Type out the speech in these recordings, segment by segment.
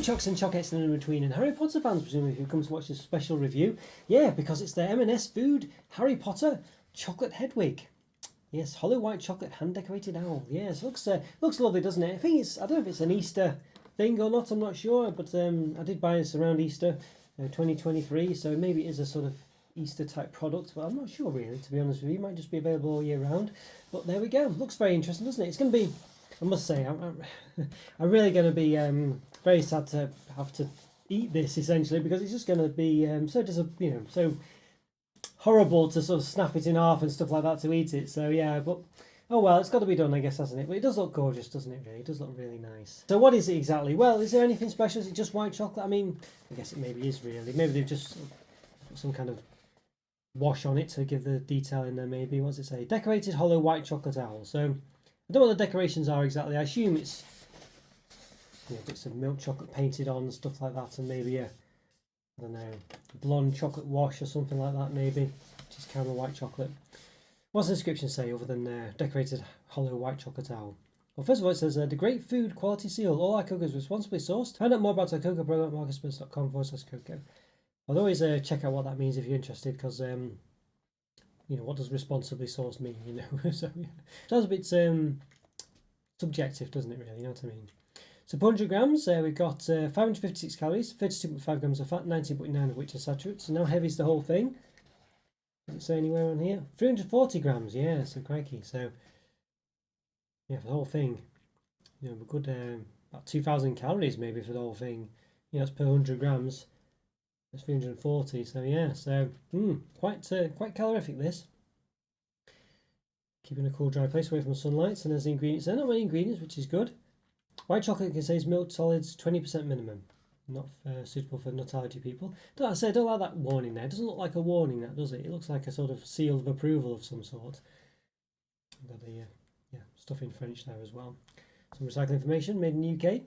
Chocks and Chockettes and in between, and Harry Potter fans presumably who come to watch this special review. Yeah, because it's the M&S Food Harry Potter Chocolate Hedwig. Yes, hollow white chocolate hand decorated owl. Yes, looks lovely, doesn't it? I don't know if it's an Easter thing or not. I'm not sure, but I did buy this around Easter, 2023. So maybe it is a sort of Easter type product, but I'm not sure really. To be honest with you, it might just be available all year round. But there we go. Looks very interesting, doesn't it? It's going to be. I must say, I'm really going to be very sad to have to eat this essentially, because it's just going to be so horrible to sort of snap it in half and stuff like that to eat it. So yeah, but oh well, it's got to be done, I guess, hasn't it? But it does look gorgeous, doesn't it? Really, it does look really nice. So what is it exactly? Well, is there anything special? Is it just white chocolate? I mean, I guess it maybe is really. Maybe they've just put some kind of wash on it to give the detail in there. Maybe what's it say? Decorated hollow white chocolate owl. So I don't know what the decorations are exactly. I assume it's bits of milk chocolate painted on and stuff like that, and maybe I don't know, blonde chocolate wash or something like that, maybe, which is caramel white chocolate. What's the description say other than decorated hollow white chocolate owl? Well, first of all, it says the great food quality seal. All our cocoa is responsibly sourced. Find out more about our cocoa program at marketplace.com/cocoa. I'll always check out what that means if you're interested, because what does responsibly sourced mean? So yeah, sounds a bit subjective, doesn't it? Really, you know what I mean? So 400 grams, we've got 556 calories, 32.5 grams of fat, 19.9 of which are saturated. So now heavy's the whole thing. Does it say anywhere on here? 340 grams, yeah, so crikey. So yeah, for the whole thing, we're good, about 2,000 calories maybe for the whole thing. That's per 100 grams. That's 340. So yeah, so quite calorific this. Keeping a cool, dry place away from sunlight. And there's the ingredients. There are not many ingredients, which is good. White chocolate contains milk solids 20% minimum. Not suitable for nut allergy people. I don't like that warning there. It doesn't look like a warning, that does it? It looks like a sort of seal of approval of some sort. Got the stuff in French there as well. Some recycling information, made in the UK.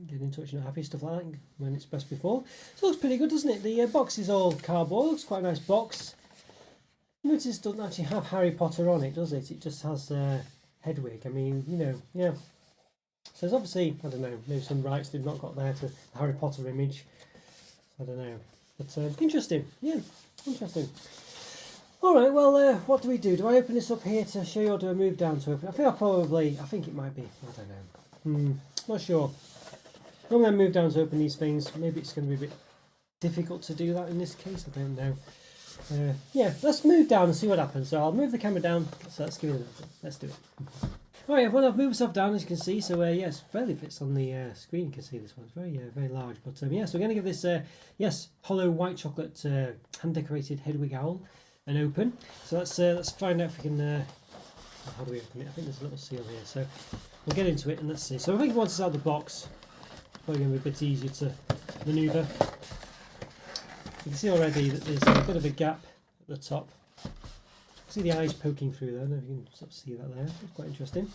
Get in touch, not happy, stuff like that when it's best before. So it looks pretty good, doesn't it? The box is all cardboard. Looks quite a nice box. Notice it doesn't actually have Harry Potter on it, does it? It just has Hedwig. I mean, yeah. So there's obviously, I don't know, maybe some rights they've not got there to the Harry Potter image. I don't know. But interesting. Yeah, interesting. Alright, well, what do we do? Do I open this up here to show you, or do I move down to open? I think it might be, I don't know. Not sure. Normally I move down to open these things. Maybe it's going to be a bit difficult to do that in this case. I don't know. Yeah, let's move down and see what happens. So I'll move the camera down. So let's give it a look. Let's do it. Right, well, I've moved myself down, as you can see. So yes, fairly fits on the screen. You can see this one. It's very large. But so we're going to give this hollow white chocolate hand decorated Hedwig owl an open. So let's find out if we can. How do we open it? I think there's a little seal here. So we'll get into it and let's see. So I think once it's out of the box, it's probably going to be a bit easier to manoeuvre. You can see already that there's a bit of a gap at the top. See the eyes poking through there. I don't know if you can sort of see that there. It's quite interesting.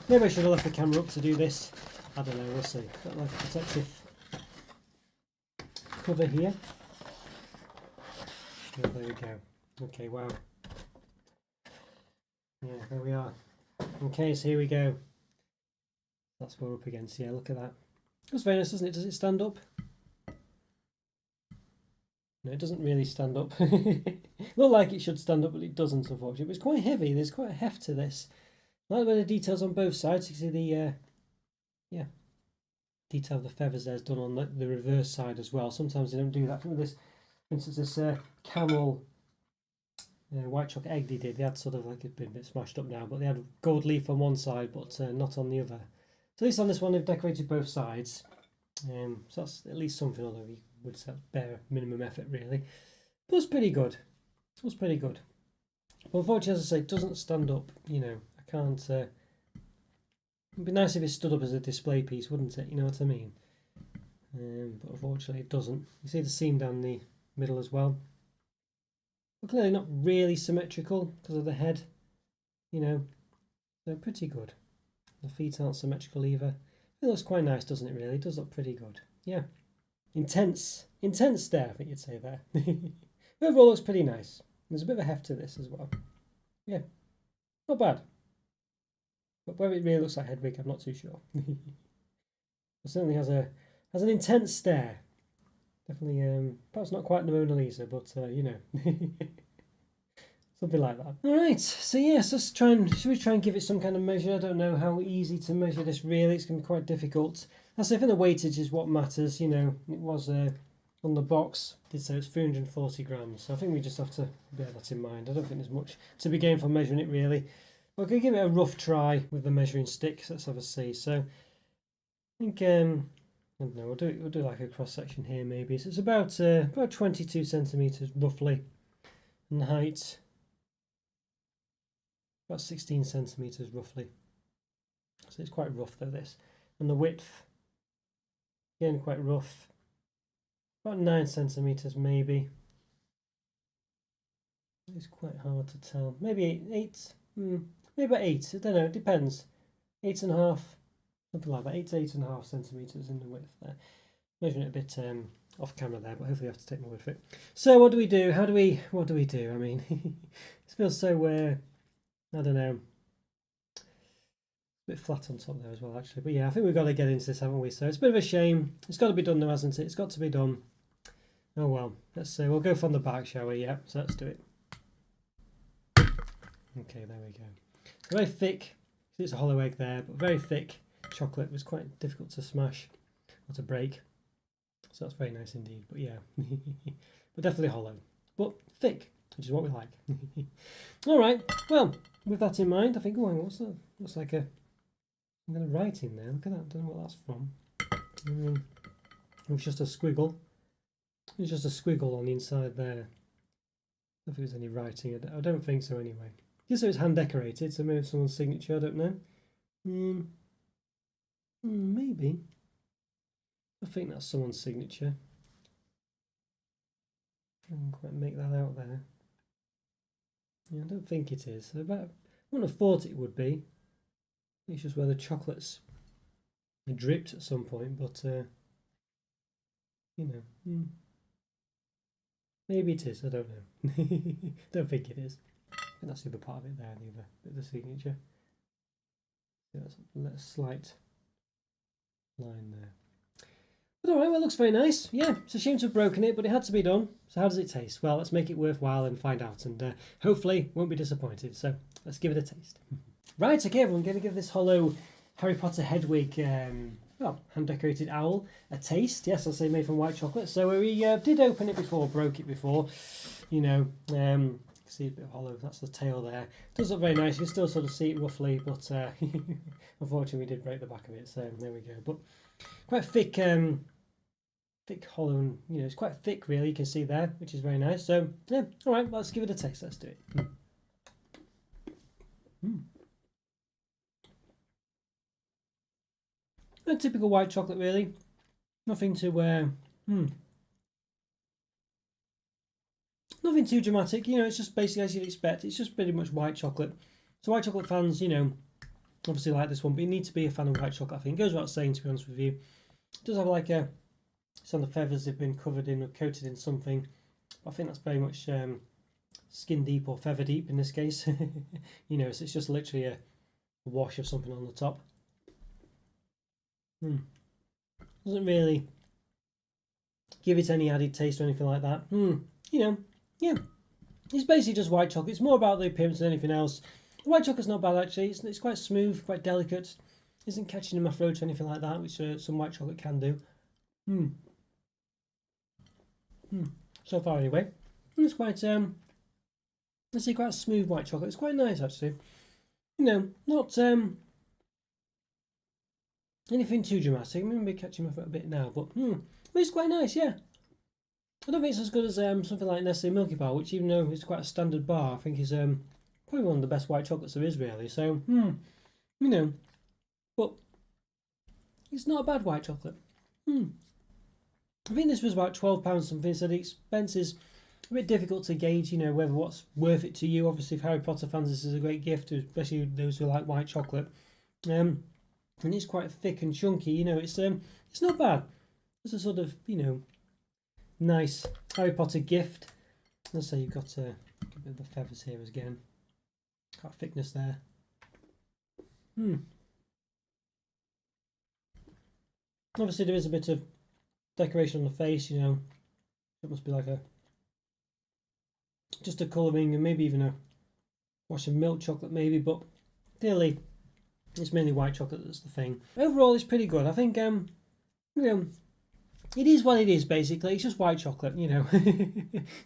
Maybe I should have left the camera up to do this. I don't know, we'll see. Got like a protective cover here. Yeah, there we go. Okay, wow. Yeah, there we are. Okay, so here we go. That's what we're up against. Yeah, look at that. That's very nice, doesn't it? Does it stand up? No, it doesn't really stand up. Look like it should stand up, but it doesn't, unfortunately. But it's quite heavy. There's quite a heft to this. I like the details on both sides. You can see the detail of the feathers there's done on the reverse side as well. Sometimes they don't do that. For instance, this camel white chocolate egg they did. They had sort of like it's been a bit smashed up now, but they had gold leaf on one side, but not on the other. So at least on this one, they've decorated both sides. So that's at least something, although you would say bare minimum effort really. But it's pretty good. It was pretty good. But unfortunately, as I say, it doesn't stand up. I can't. It'd be nice if it stood up as a display piece, wouldn't it? You know what I mean? But unfortunately, it doesn't. You see the seam down the middle as well. But clearly not really symmetrical because of the head. They're pretty good. The feet aren't symmetrical either. It looks quite nice, doesn't it? Really, it does look pretty good. Yeah. Intense stare, I think you'd say there. Overall, looks pretty nice. There's a bit of a heft to this as well. Yeah, not bad. But whether it really looks like Hedwig, I'm not too sure. It certainly has a has an intense stare. Definitely, perhaps not quite the Mona Lisa, but you know, something like that. All right, so yes, should we try and give it some kind of measure? I don't know how easy to measure this really. It's going to be quite difficult. I think the weightage is what matters. You know, it was on the box did say it's 340 grams. So I think we just have to bear that in mind. I don't think there's much to be gained from measuring it really. We're going to give it a rough try with the measuring stick. So let's have a see. So I think I don't know. We'll do like a cross section here maybe. So it's about 22 centimeters roughly, and the height about 16 centimeters roughly. So it's quite rough though this, and the width again quite rough. About 9 centimeters maybe. It's quite hard to tell. Maybe 8. Maybe about 8. I don't know. It depends. 8.5, something like that. 8 to 8.5 centimeters in the width there. Measuring it a bit off camera there, but hopefully you have to take my word for it. So what do we do? What do we do? I mean, it feels so I don't know. A bit flat on top there as well, actually. But yeah, I think we've got to get into this, haven't we? So it's a bit of a shame. It's got to be done though, hasn't it? It's got to be done. Oh well. Let's see. We'll go from the back, shall we? Yeah. So let's do it. Okay, there we go. Very thick. It's a hollow egg there, but very thick chocolate. It was quite difficult to smash or to break. So that's very nice indeed. But yeah, but definitely hollow, but thick, which is what we like. All right. Well, with that in mind, I think. Oh, what's that? Looks like I'm going to write in there. Look at that. I don't know what that's from. It's just a squiggle. It's just a squiggle on the inside there. I don't know if there's any writing. I don't think so anyway. Just so it's hand decorated, so maybe someone's signature, I don't know. Maybe. I think that's someone's signature. I can't quite make that out there. Yeah, I don't think it is. I wouldn't have thought it would be. It's just where the chocolates dripped at some point, but you know. Maybe it is, I don't know. Don't think it is. I think that's the other part of it there, the signature. So that's a slight line there. But alright, well, it looks very nice. Yeah, it's a shame to have broken it, but it had to be done. So how does it taste? Well, let's make it worthwhile and find out, and hopefully won't be disappointed. So let's give it a taste. Right, okay, everyone, going to give this hollow Harry Potter Hedwig hand-decorated owl a taste. Yes, I'll say made from white chocolate. So we did open it before, broke it before. You know, see a bit of hollow. That's the tail there. It does look very nice. You can still sort of see it roughly, but unfortunately we did break the back of it. So there we go. But quite thick, thick hollow, and you know it's quite thick really. You can see there, which is very nice. So yeah, all right. Let's give it a taste. Let's do it. A typical white chocolate, really. Nothing to nothing too dramatic. You know, it's just basically as you'd expect. It's just pretty much white chocolate. So white chocolate fans, you know, obviously like this one, but you need to be a fan of white chocolate. I think it goes without saying, to be honest with you. It does have like some of the feathers have been covered in or coated in something. I think that's very much skin deep or feather deep in this case. You know, so it's just literally a wash of something on the top. Doesn't really give it any added taste or anything like that. You know, yeah, it's basically just white chocolate. It's more about the appearance than anything else. The white chocolate's not bad actually. It's quite smooth, quite delicate. Isn't catching in my throat or anything like that, which some white chocolate can do. So far anyway, it's quite let's say quite smooth white chocolate. It's quite nice actually. You know, not anything too dramatic. I'm going to be catching my foot a bit now, but it's quite nice, yeah. I don't think it's as good as something like Nestle Milky Bar, which even though it's quite a standard bar, I think is probably one of the best white chocolates there is really. So, you know, but it's not a bad white chocolate. I think this was about £12 something, so the expense is a bit difficult to gauge, you know, whether what's worth it to you. Obviously, for Harry Potter fans, this is a great gift, especially those who like white chocolate. And it's quite thick and chunky, you know, it's not bad. It's a sort of, you know, nice Harry Potter gift. Let's say you've got a bit of the feathers here again. Got thickness there. Obviously there is a bit of decoration on the face, you know. It must be like just a colouring and maybe even a wash of milk chocolate maybe, but clearly it's mainly white chocolate that's the thing. Overall, it's pretty good. I think you know, it is what it is basically. It's just white chocolate, you know.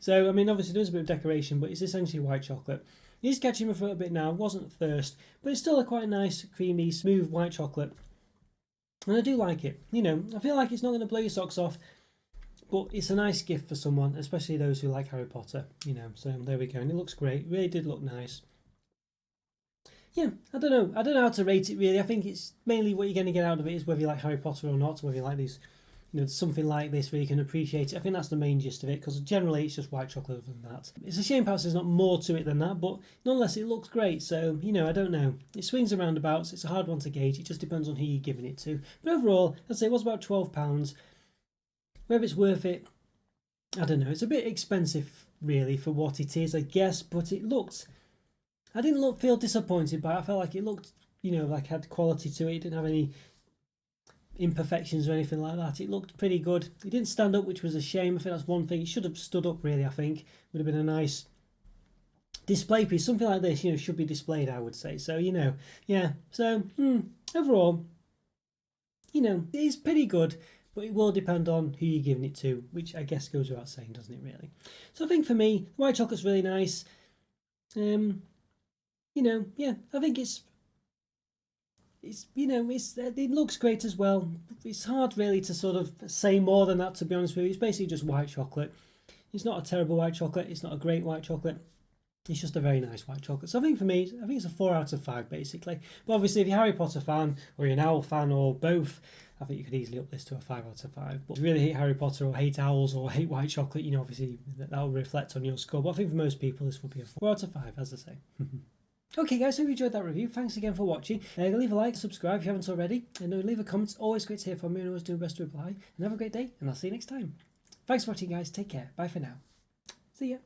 So I mean, obviously there's a bit of decoration, but it's essentially white chocolate. It is catching my throat a bit now. It wasn't at first, but it's still a quite nice, creamy, smooth white chocolate, and I do like it. You know, I feel like it's not going to blow your socks off, but it's a nice gift for someone, especially those who like Harry Potter. You know, so there we go, and it looks great. It really did look nice. Yeah, I don't know. I don't know how to rate it really. I think it's mainly what you're going to get out of it is whether you like Harry Potter or not, whether you like these, you know, something like this where you can appreciate it. I think that's the main gist of it, because generally it's just white chocolate other than that. It's a shame perhaps there's not more to it than that, but nonetheless it looks great. So, you know, I don't know. It swings and roundabouts. It's a hard one to gauge. It just depends on who you're giving it to. But overall, I'd say it was about £12. Whether it's worth it, I don't know. It's a bit expensive really for what it is, I guess, but it looked... I didn't feel disappointed by it. I felt like it looked, you know, like it had quality to it. It didn't have any imperfections or anything like that. It looked pretty good. It didn't stand up, which was a shame. I think that's one thing. It should have stood up, really, I think. Would have been a nice display piece. Something like this, you know, should be displayed, I would say. So, you know, yeah. So, overall, you know, it is pretty good, but it will depend on who you're giving it to, which I guess goes without saying, doesn't it, really? So I think for me, white chocolate's really nice. You know, yeah, I think you know, it looks great as well. It's hard really to sort of say more than that, to be honest with you. It's basically just white chocolate. It's not a terrible white chocolate. It's not a great white chocolate. It's just a very nice white chocolate. So I think for me, I think it's a 4 out of 5 basically. But obviously, if you're a Harry Potter fan or you're an owl fan or both, I think you could easily up this to a 5 out of 5. But if you really hate Harry Potter or hate owls or hate white chocolate, you know, obviously that will reflect on your score. But I think for most people, this will be a 4 out of 5, as I say. Okay guys, hope you enjoyed that review. Thanks again for watching. Leave a like, subscribe if you haven't already, and leave a comment. It's always great to hear from you, and always do my best to reply. And have a great day, and I'll see you next time. Thanks for watching guys, take care, bye for now. See ya.